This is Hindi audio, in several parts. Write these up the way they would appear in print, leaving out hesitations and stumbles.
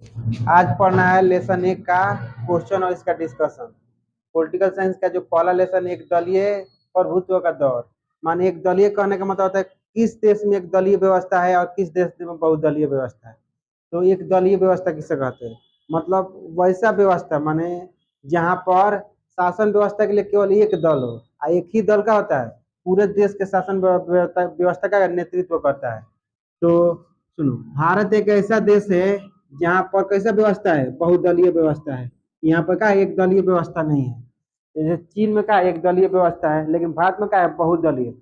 आज पढ़ना है लेसन 1 का क्वेश्चन और इसका डिस्कशन। पॉलिटिकल साइंस का जो पहला लेसन एक दलीय प्रभुत्व का दौर। माने एक दलीय कहने का मतलब होता है किस देश में एक दलीय व्यवस्था है और किस देश में बहुदलीय व्यवस्था है। तो एक दलीय व्यवस्था किसे कहते हैं, मतलब वैसा व्यवस्था माने जहाँ पर शासन व्यवस्था के लिए केवल एक दल हो और एक ही दल का होता है पूरे देश के शासन व्यवस्था का नेतृत्व करता है। तो सुनो, भारत एक ऐसा देश है जहाँ पर कैसा व्यवस्था है, बहुदलीय व्यवस्था है। यहाँ पर का एक दलीय व्यवस्था नहीं है। जैसे चीन में का एक दलीय व्यवस्था है, लेकिन भारत में का है बहुदलीय।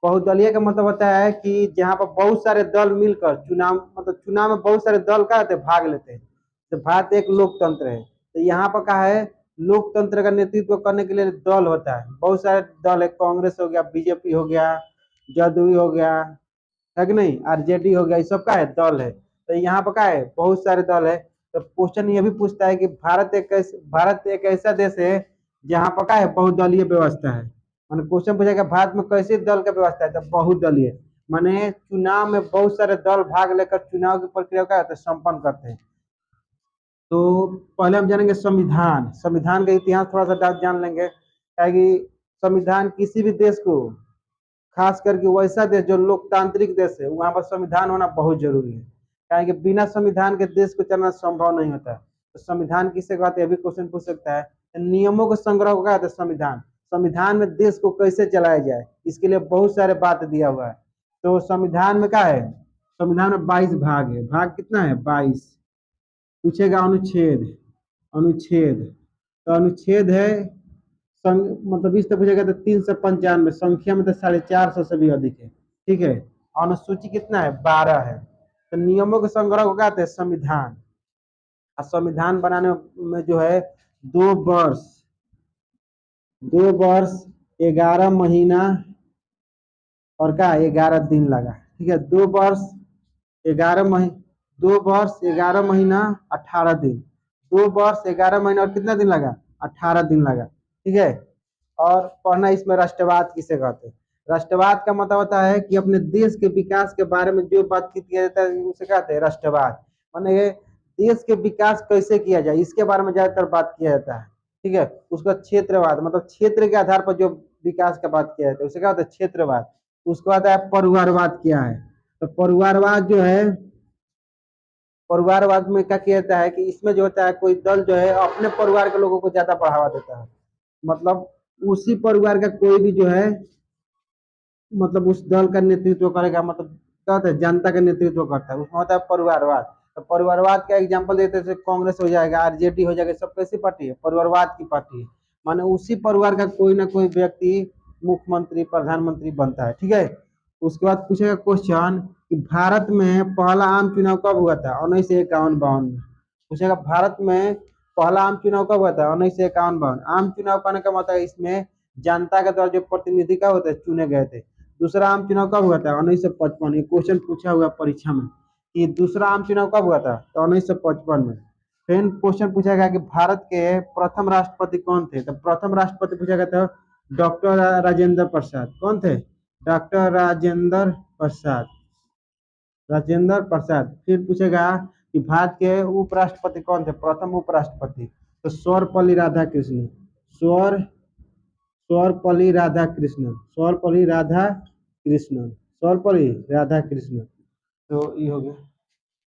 बहुदलीय का मतलब होता है कि जहाँ पर बहुत सारे दल मिलकर चुनाव, मतलब चुनाव में बहुत सारे दल का भाग लेते हैं। तो भारत एक लोकतंत्र है, तो यहाँ पर का है लोकतंत्र का नेतृत्व करने के लिए दल होता है, बहुत सारे दल है, कांग्रेस हो गया, बीजेपी हो गया, जदयू हो गया, है कि नहीं, आरजेडी हो गया, ये सब का है दल है। तो यहाँ पर का है बहुत सारे दल है। तो क्वेश्चन ये भी पूछता है कि भारत एक ऐसा देश है जहाँ पर का है बहुदलीय व्यवस्था है। मैंने क्वेश्चन पूछा कि भारत में कैसे दल का व्यवस्था है, तो बहुदलीय माने चुनाव में बहुत सारे दल भाग लेकर चुनाव की प्रक्रिया का संपन्न करते हैं। तो पहले हम जानेंगे संविधान। संविधान का इतिहास थोड़ा सा जान लेंगे, क्या कि संविधान किसी भी देश को, खास करके वैसा देश जो लोकतांत्रिक देश है, वहां पर संविधान होना बहुत जरूरी है। क्या कि बिना संविधान के देश को चलना संभव नहीं होता है। तो संविधान किसे कहते हैं, अभी क्वेश्चन पूछ सकता है। नियमों के संग्रह को कहते हैं संविधान। संविधान में देश को कैसे चलाया जाए इसके लिए बहुत सारे बात दिया हुआ है। तो संविधान में क्या है, संविधान में 22 भाग है। भाग कितना है, 22। पूछेगा अनुच्छेद, अनुच्छेद तो अनुच्छेद है मतलब इस तरह पूछेगा तो 395, संख्या में तो 450 से भी अधिक है। ठीक है, अनुसूची कितना है, 12 है। तो नियमों के संग्रह को कहते हैं संविधान। और संविधान बनाने में जो है 2 वर्ष, 2 वर्ष 11 महीना और क्या 11 दिन लगा। ठीक है, 2 वर्ष 11 महीना 18 दिन, 2 वर्ष 11 महीना और कितना दिन लगा, 18 दिन लगा। ठीक है, और पढ़ना इसमें राष्ट्रवाद किसे कहते हैं। राष्ट्रवाद का मतलब होता है कि अपने देश के विकास के बारे में जो बातचीत किया जाता है उसे कहते हैं राष्ट्रवाद। माने देश के विकास कैसे किया जाए इसके बारे में ज्यादातर बात किया जाता है। ठीक है, उसका क्षेत्रवाद मतलब क्षेत्र के आधार पर जो विकास का बात किया जाता है उसे क्या होता है, क्षेत्रवाद। उसके बाद है परिवारवाद। क्या है, तो परिवारवाद जो है, परिवारवाद में क्या किया जाता है कि इसमें जो होता है कोई दल जो है अपने परिवार के लोगों को ज्यादा बढ़ावा देता है। मतलब उसी परिवार का कोई भी जो है, मतलब उस दल का नेतृत्व करेगा, मतलब क्या होता है जनता का नेतृत्व करता है, उसमें होता है परिवारवाद। तो परिवारवाद का एग्जांपल देते हैं, कांग्रेस हो जाएगा, आरजेडी हो जाएगा, सब कैसी पार्टी है, परिवारवाद की पार्टी है। माने उसी परिवार का कोई ना कोई व्यक्ति मुख्यमंत्री प्रधानमंत्री बनता है। ठीक है, उसके बाद पूछेगा क्वेश्चन कि भारत में पहला आम चुनाव कब हुआ था, 1951-52 में। पूछेगा भारत में पहला आम चुनाव कब हुआ था, 1951-52। आम चुनाव करने का मतलब इसमें जनता के द्वारा जो प्रतिनिधि का होते चुने गए थे। दूसरा आम चुनाव कब हुआ था, 1955। ये क्वेश्चन पूछा हुआ परीक्षा में कि दूसरा आम चुनाव कब हुआ था, तो 1955 में। फिर क्वेश्चन पूछा गया कि भारत के प्रथम राष्ट्रपति कौन थे, तो प्रथम राष्ट्रपति पूछा गया था डॉक्टर राजेंद्र प्रसाद। कौन थे, डॉक्टर राजेंद्र प्रसाद, राजेंद्र प्रसाद। फिर पूछेगा कि भारत के उपराष्ट्रपति कौन थे, प्रथम उपराष्ट्रपति, तो सर्वपल्ली राधाकृष्णन। स्वर सर्वपल्ली राधाकृष्णन, सर्वपल्ली राधाकृष्णन, सर्वपल्ली राधाकृष्णन। तो ये हो गया।